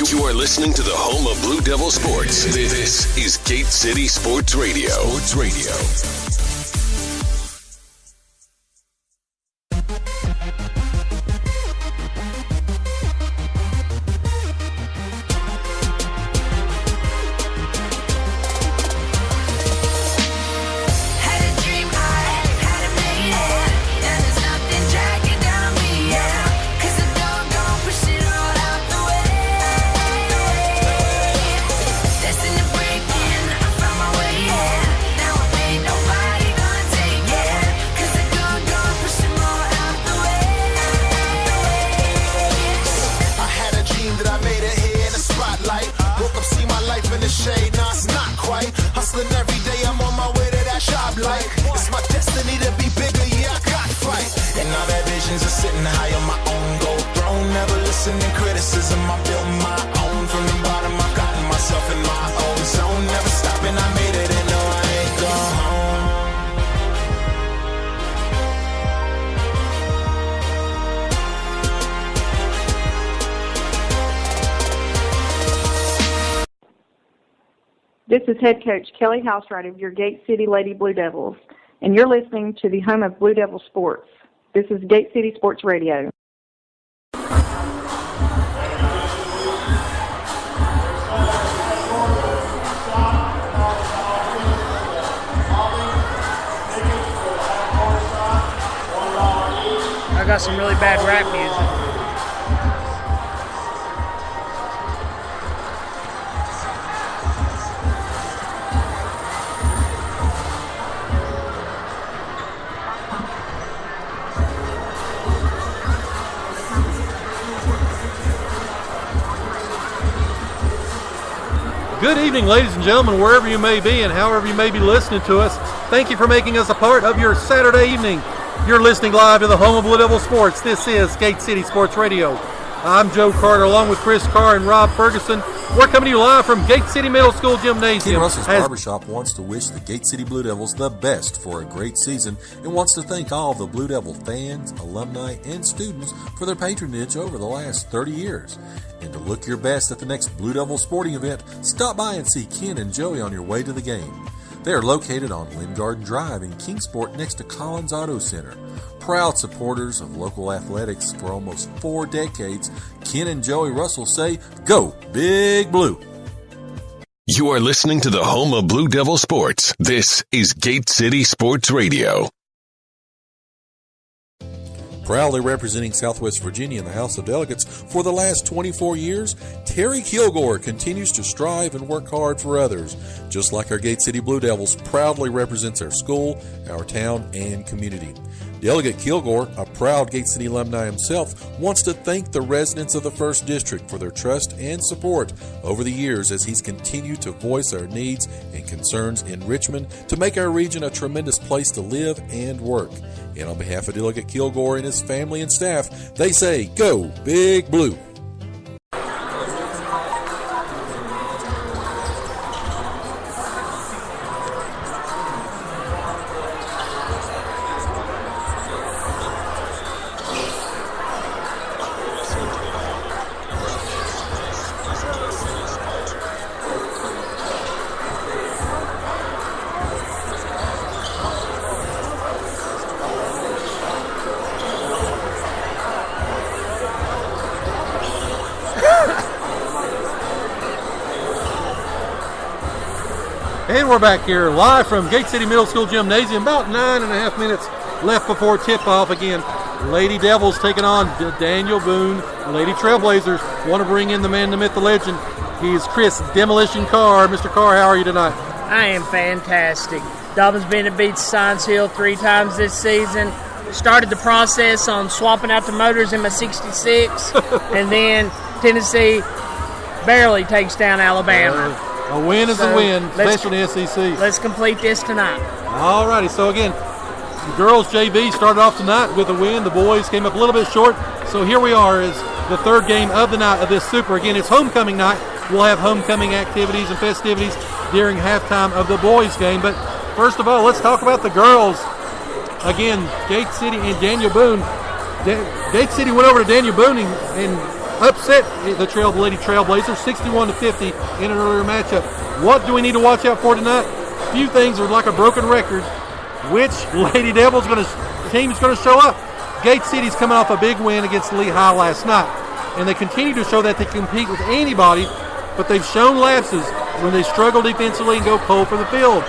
You are listening to the home of Blue Devil Sports. This is Gate City Sports Radio. Sports Radio. This is head coach Kelly Housewright of your Gate City Lady Blue Devils, and you're listening to the home of Blue Devil Sports. This is Gate City Sports Radio. I got some really bad rap music. Good evening, ladies and gentlemen, wherever you may be and however you may be listening to us. Thank you for making us a part of your Saturday evening. You're listening live to the home of Blue Devil Sports. This is Gate City Sports Radio. I'm Joe Carter along with Chris Carr and Rob Ferguson. We're coming to you live from Gate City Middle School Gymnasium. Ken Russell's Barbershop wants to wish the Gate City Blue Devils the best for a great season and wants to thank all the Blue Devil fans, alumni, and students for their patronage over the last 30 years. And to look your best at the next Blue Devil sporting event, stop by and see Ken and Joey on your way to the game. They are located on Lynn Garden Drive in Kingsport next to Collins Auto Center. Proud supporters of local athletics for almost 4 decades, Ken and Joey Russell say, "Go Big Blue!" You are listening to the home of Blue Devil Sports. This is Gate City Sports Radio. Proudly representing Southwest Virginia in the House of Delegates for the last 24 years, Terry Kilgore continues to strive and work hard for others. Just like our Gate City Blue Devils proudly represents our school, our town, and community. Delegate Kilgore, a proud Gate City alumni himself, wants to thank the residents of the 1st District for their trust and support over the years as he's continued to voice our needs and concerns in Richmond to make our region a tremendous place to live and work. And on behalf of Delegate Kilgore and his family and staff, they say, "Go Big Blue!" And we're back here live from Gate City Middle School Gymnasium. About 9.5 minutes left before tip-off again. Lady Devils taking on Daniel Boone. Lady Trailblazers want to bring in the man, the myth, the legend. He's Chris Demolition Carr. Mr. Carr, how are you tonight? I am fantastic. Dobbins been to beat Science Hill 3 times this season. Started the process on swapping out the motors in my 66. And then Tennessee barely takes down Alabama. A win is a win, especially in the SEC. Let's complete this tonight. All righty. So, again, the girls JV started off tonight with a win. The boys came up a little bit short. So here we are as the 3rd game of the night of this Super. Again, it's homecoming night. We'll have homecoming activities and festivities during halftime of the boys' game. But first of all, let's talk about the girls. Again, Gate City and Daniel Boone. Gate City went over to Daniel Boone and upset the Lady Trailblazers 61-50 in an earlier matchup. What do we need to watch out for tonight? A few things are like a broken record. Which Lady Devils team is going to show up? Gate City's coming off a big win against Lehigh last night, and they continue to show that they compete with anybody, but they've shown lapses when they struggle defensively and go cold for the field.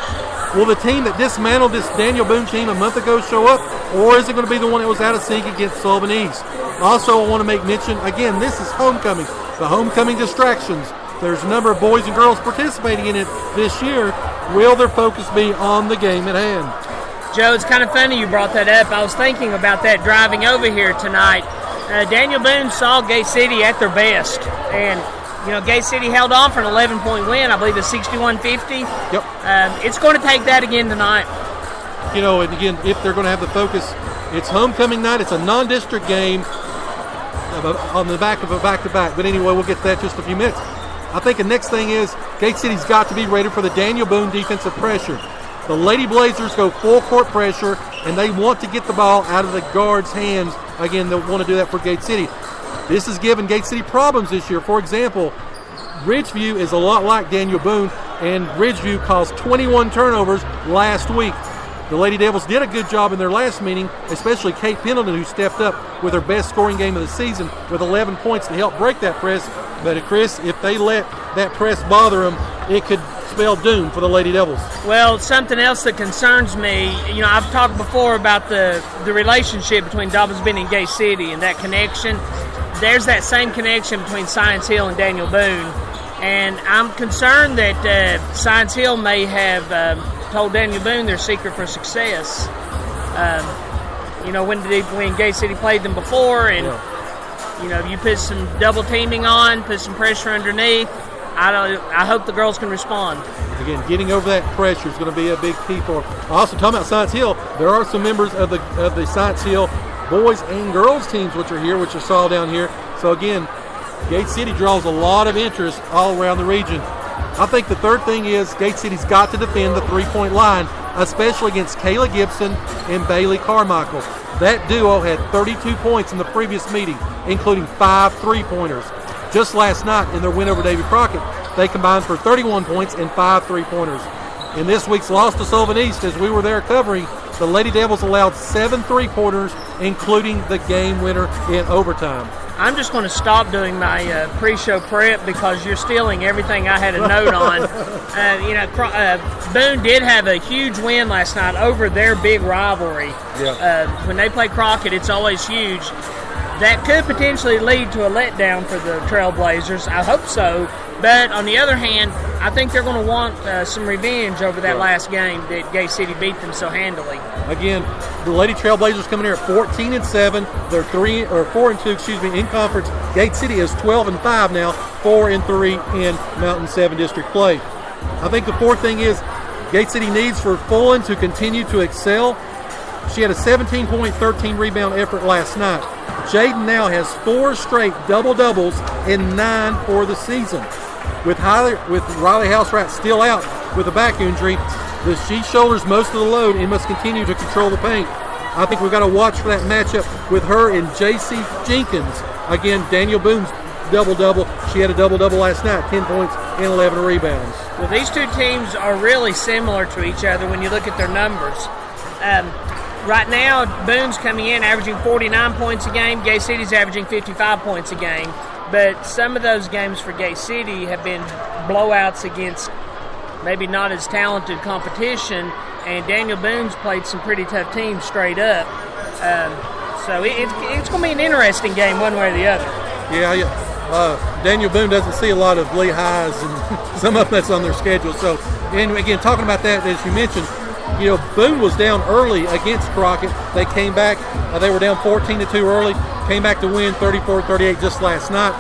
Will the team that dismantled this Daniel Boone team a month ago show up, or is it going to be the one that was out of sync against Sullivan East? Also, I want to make mention, again, this is homecoming. The homecoming distractions. There's a number of boys and girls participating in it this year. Will their focus be on the game at hand? Joe, it's kind of funny you brought that up. I was thinking about that driving over here tonight. Daniel Boone saw Gate City at their best, and Gate City held on for an 11-point win. I believe it's 61-50. Yep. It's going to take that again tonight. And again, if they're going to have the focus, it's homecoming night. It's a non-district game on the back of a back-to-back. But anyway, we'll get to that in just a few minutes. I think the next thing is Gate City's got to be ready for the Daniel Boone defensive pressure. The Lady Blazers go full court pressure, and they want to get the ball out of the guards' hands. Again, they'll want to do that for Gate City. This has given Gate City problems this year. For example, Ridgeview is a lot like Daniel Boone, and Ridgeview caused 21 turnovers last week. The Lady Devils did a good job in their last meeting, especially Kate Pendleton, who stepped up with her best scoring game of the season with 11 points to help break that press. But, Chris, if they let that press bother them, it could spell doom for the Lady Devils. Well, something else that concerns me, I've talked before about the relationship between Dobbins Bend and Gate City and that connection. There's that same connection between Science Hill and Daniel Boone. And I'm concerned that Science Hill may have told Daniel Boone their secret for success. When Gate City played them before, and you put some double teaming on, put some pressure underneath. I hope the girls can respond. Again, getting over that pressure is going to be a big key for them. Also, talking about Science Hill, there are some members of the Science Hill boys and girls teams which are here, which are saw down here. So again, Gate City draws a lot of interest all around the region. I think the third thing is Gate City's got to defend the three-point line, especially against Kayla Gibson and Bailey Carmichael. That duo had 32 points in the previous meeting, including 5 3-pointers. Just last night in their win over Davy Crockett, they combined for 31 points and 5 3-pointers. In this week's loss to Sullivan East, as we were there covering, the Lady Devils allowed 7 3-pointers, including the game winner in overtime. I'm just going to stop doing my pre-show prep because you're stealing everything I had a note on. Boone did have a huge win last night over their big rivalry. Yeah. When they play Crockett, it's always huge. That could potentially lead to a letdown for the Trailblazers. I hope so. But on the other hand, I think they're going to want some revenge over that last game that Gate City beat them so handily. Again, the Lady Trailblazers coming here at 14-7. They're 4-2, in conference. Gate City is 12-5 now, 4-3 in Mountain 7 district play. I think the fourth thing is Gate City needs for Fullen to continue to excel. She had a 17-point, 13-rebound effort last night. Jaden now has 4 straight double-doubles and 9 for the season. With Riley Housewright still out with a back injury, she shoulders most of the load and must continue to control the paint. I think we've got to watch for that matchup with her and J.C. Jenkins. Again, Daniel Boone's double-double. She had a double-double last night, 10 points and 11 rebounds. Well, these two teams are really similar to each other when you look at their numbers. Right now, Boone's coming in averaging 49 points a game. Gate City's averaging 55 points a game. But some of those games for Gate City have been blowouts against maybe not as talented competition, and Daniel Boone's played some pretty tough teams straight up. So it's going to be an interesting game one way or the other. Yeah. Daniel Boone doesn't see a lot of Lehighs, and some of them that's on their schedule. So, and again, talking about that, as you mentioned, Boone was down early against Crockett. They came back. They were down 14-2 early. Came back to win 34-38 just last night.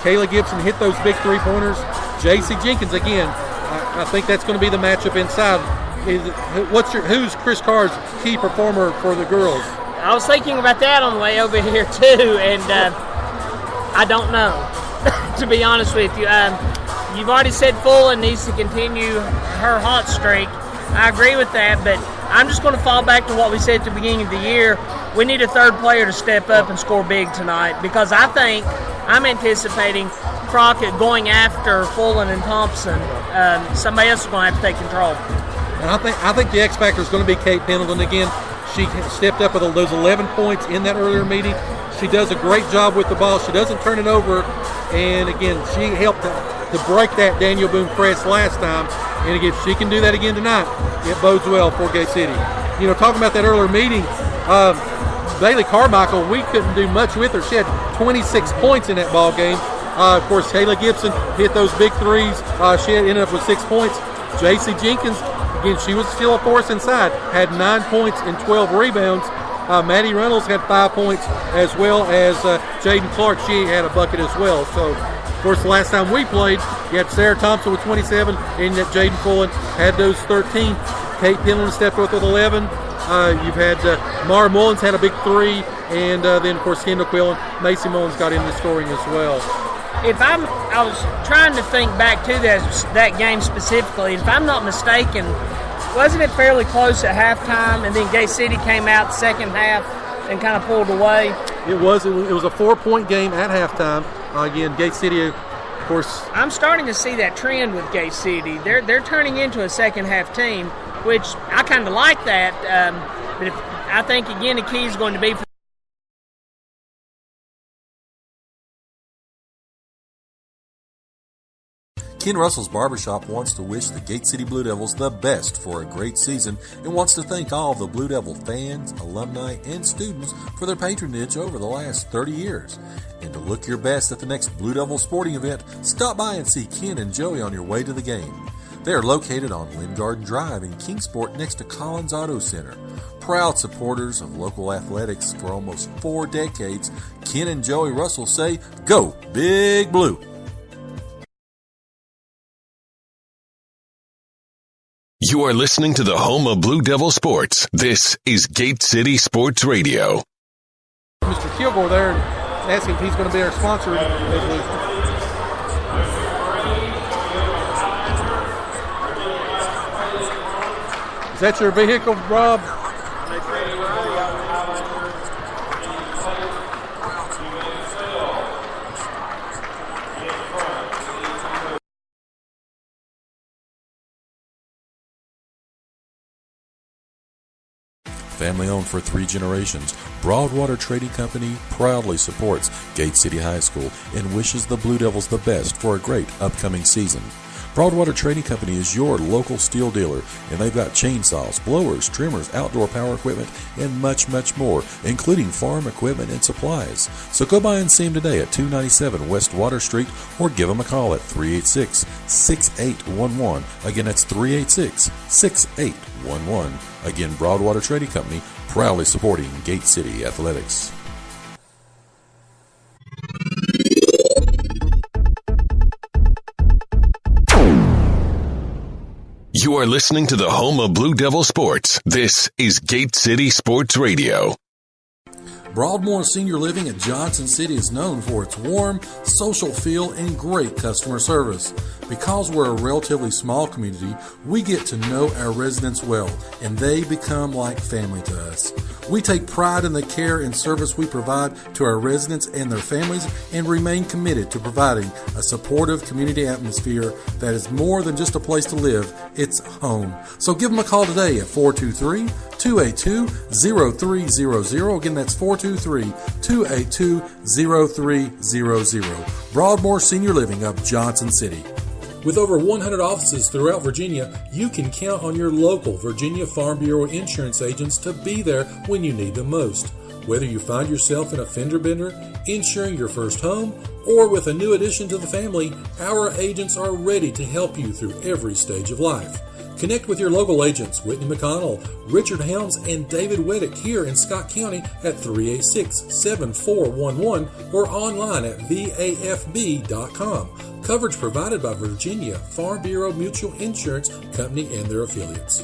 Kayla Gibson hit those big 3-pointers. J.C. Jenkins, again, I think that's going to be the matchup inside. Who's Chris Carr's key performer for the girls? I was thinking about that on the way over here, too, and I don't know, to be honest with you. You've already said Fullen needs to continue her hot streak. I agree with that, but I'm just going to fall back to what we said at the beginning of the year. We need a third player to step up and score big tonight, because I think I'm anticipating Crockett going after Fullen and Thompson. Somebody else is going to have to take control. And I think the X factor is going to be Kate Pendleton again. She stepped up with those 11 points in that earlier meeting. She does a great job with the ball. She doesn't turn it over. And again, she helped to break that Daniel Boone press last time. And again, if she can do that again tonight, it bodes well for Gate City. You know, talking about that earlier meeting, Bailey Carmichael, we couldn't do much with her. She had 26 points in that ball game. Of course, Kayla Gibson hit those big threes. She ended up with 6 points. J.C. Jenkins, again, she was still a force inside, had 9 points and 12 rebounds. Maddie Reynolds had 5 points, as well as Jaden Clark. She had a bucket as well. So, of course, the last time we played, you had Sarah Thompson with 27, and that Jaden Fullen had those 13. Kate Pendleton stepped up with 11. You've had Mara Mullins had a big 3, and then, of course, Kendall Quill and Macy Mullins got in the scoring as well. I was trying to think back to that game specifically. If I'm not mistaken, wasn't it fairly close at halftime, and then Gate City came out the second half and kind of pulled away? It was a 4-point game at halftime. Again, Gate City, of course. I'm starting to see that trend with Gate City. They're turning into a second half team, which I kind of like that. But I think again the key is going to be for Ken Russell's Barbershop wants to wish the Gate City Blue Devils the best for a great season and wants to thank all the Blue Devil fans, alumni, and students for their patronage over the last 30 years. And to look your best at the next Blue Devil sporting event, stop by and see Ken and Joey on your way to the game. They are located on Lynn Garden Drive in Kingsport next to Collins Auto Center. Proud supporters of local athletics for almost 4 decades, Ken and Joey Russell say, "Go Big Blue!" You are listening to the home of Blue Devil Sports. This is Gate City Sports Radio. Mr. Kilgore there asking if he's going to be our sponsor. Is that your vehicle, Rob? Family owned for 3 generations, Broadwater Trading Company proudly supports Gate City High School and wishes the Blue Devils the best for a great upcoming season. Broadwater Trading Company is your local steel dealer, and they've got chainsaws, blowers, trimmers, outdoor power equipment, and much, much more, including farm equipment and supplies. So go by and see them today at 297 West Water Street, or give them a call at 386-6811. Again, that's 386-6811. Again, Broadwater Trading Company, proudly supporting Gate City Athletics. You are listening to the home of Blue Devil Sports. This is Gate City Sports Radio. Broadmoor Senior Living at Johnson City is known for its warm, social feel and great customer service. Because we're a relatively small community, we get to know our residents well, and they become like family to us. We take pride in the care and service we provide to our residents and their families, and remain committed to providing a supportive community atmosphere that is more than just a place to live, it's home. So give them a call today at 423-282-0300. Again, that's 423-282-0300. Broadmoor Senior Living of Johnson City. With over 100 offices throughout Virginia, you can count on your local Virginia Farm Bureau insurance agents to be there when you need them most. Whether you find yourself in a fender bender, insuring your first home, or with a new addition to the family, our agents are ready to help you through every stage of life. Connect with your local agents, Whitney McConnell, Richard Helms, and David Weddick here in Scott County at 386-7411 or online at vafb.com. Coverage provided by Virginia Farm Bureau Mutual Insurance Company and their affiliates.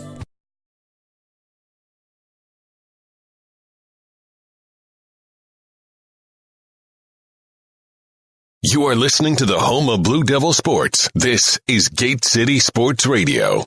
You are listening to the home of Blue Devil Sports. This is Gate City Sports Radio.